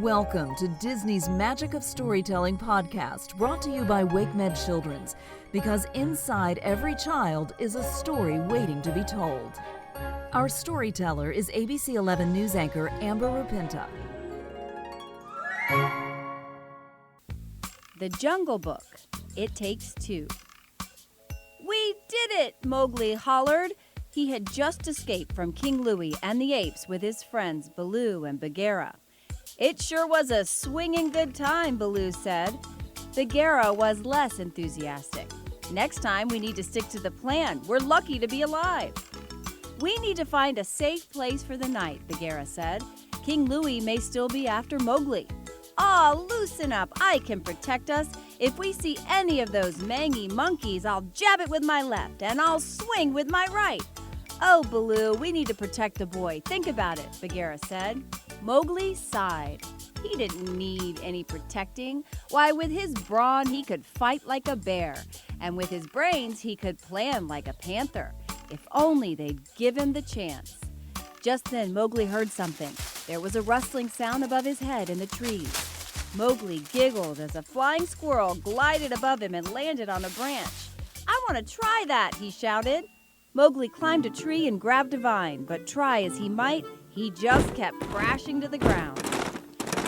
Welcome to Disney's Magic of Storytelling podcast, brought to you by WakeMed Children's, because inside every child is a story waiting to be told. Our storyteller is ABC 11 news anchor Amber Rupinta. The Jungle Book. It Takes Two. "We did it!" Mowgli hollered. He had just escaped from King Louie and the apes with his friends Baloo and Bagheera. "It sure was a swinging good time," Baloo said. Bagheera was less enthusiastic. "Next time we need to stick to the plan. We're lucky to be alive." "We need to find a safe place for the night," Bagheera said. "King Louie may still be after Mowgli." "Aw, loosen up. I can protect us. If we see any of those mangy monkeys, I'll jab it with my left and I'll swing with my right." "Oh, Baloo, we need to protect the boy. Think about it," Bagheera said. Mowgli sighed. He didn't need any protecting. Why, with his brawn, he could fight like a bear, and with his brains, he could plan like a panther. If only they'd give him the chance. Just then, Mowgli heard something. There was a rustling sound above his head in the trees. Mowgli giggled as a flying squirrel glided above him and landed on a branch. "I want to try that," he shouted. Mowgli climbed a tree and grabbed a vine, but try as he might, he just kept crashing to the ground.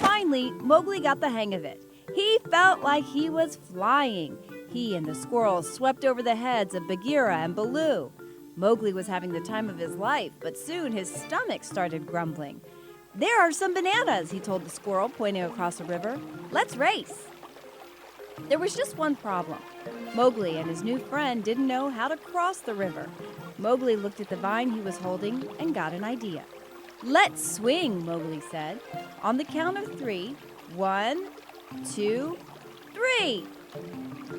Finally, Mowgli got the hang of it. He felt like he was flying. He and the squirrels swept over the heads of Bagheera and Baloo. Mowgli was having the time of his life, but soon his stomach started grumbling. "There are some bananas," he told the squirrel, pointing across the river. "Let's race." There was just one problem. Mowgli and his new friend didn't know how to cross the river. Mowgli looked at the vine he was holding and got an idea. "Let's swing," Mowgli said. "On the count of 3, 1, 2, 3.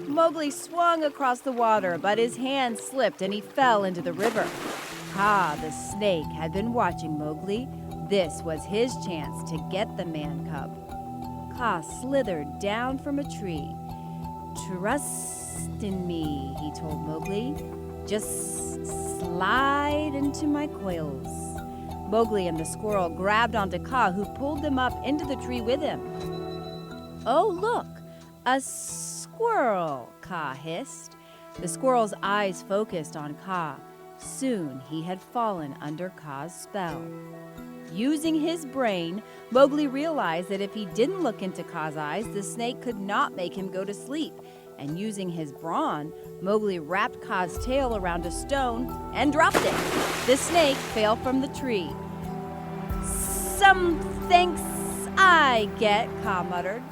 Mowgli swung across the water, but his hand slipped and he fell into the river. Kaa, the snake, had been watching Mowgli. This was his chance to get the man cub. Kaa slithered down from a tree. "Trust in me," he told Mowgli. "Just slide into my coils." Mowgli and the squirrel grabbed onto Kaa, who pulled them up into the tree with him. "Oh, look, a squirrel," Kaa hissed. The squirrel's eyes focused on Kaa. Soon he had fallen under Kaa's spell. Using his brain, Mowgli realized that if he didn't look into Kaa's eyes, the snake could not make him go to sleep. And using his brawn, Mowgli wrapped Kaa's tail around a stone and dropped it. The snake fell from the tree. "Some thanks I get," Kaa muttered.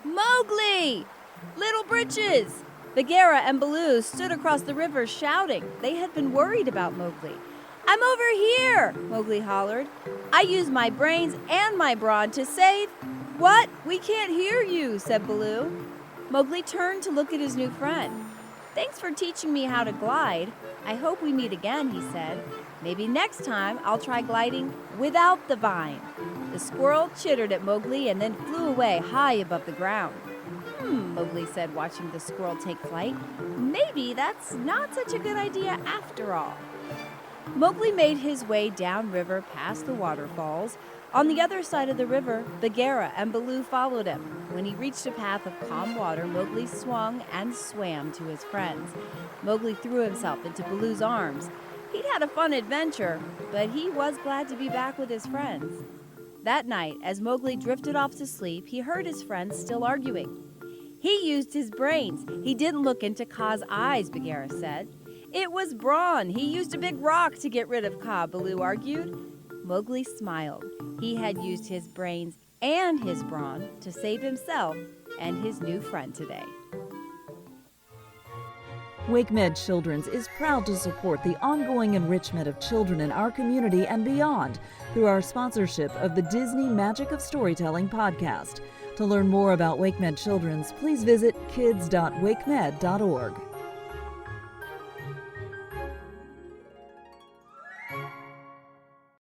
"Mowgli! Little Britches!" Bagheera and Baloo stood across the river shouting. They had been worried about Mowgli. "I'm over here!" Mowgli hollered. "I used my brains and my brawn to save—" "What? We can't hear you," said Baloo. Mowgli turned to look at his new friend. "Thanks for teaching me how to glide. I hope we meet again," he said. "Maybe next time I'll try gliding without the vine." The squirrel chittered at Mowgli and then flew away high above the ground. Mowgli said, watching the squirrel take flight. "Maybe that's not such a good idea after all." Mowgli made his way downriver past the waterfalls. On the other side of the river, Bagheera and Baloo followed him. When he reached a path of calm water, Mowgli swung and swam to his friends. Mowgli threw himself into Baloo's arms. He'd had a fun adventure, but he was glad to be back with his friends. That night, as Mowgli drifted off to sleep, he heard his friends still arguing. "He used his brains. He didn't look into Kaa's eyes," Bagheera said. "It was brawn. He used a big rock to get rid of Kaa," Baloo argued. Mowgli smiled. He had used his brains and his brawn to save himself and his new friend today. WakeMed Children's is proud to support the ongoing enrichment of children in our community and beyond through our sponsorship of the Disney Magic of Storytelling podcast. To learn more about WakeMed Children's, please visit kids.wakemed.org.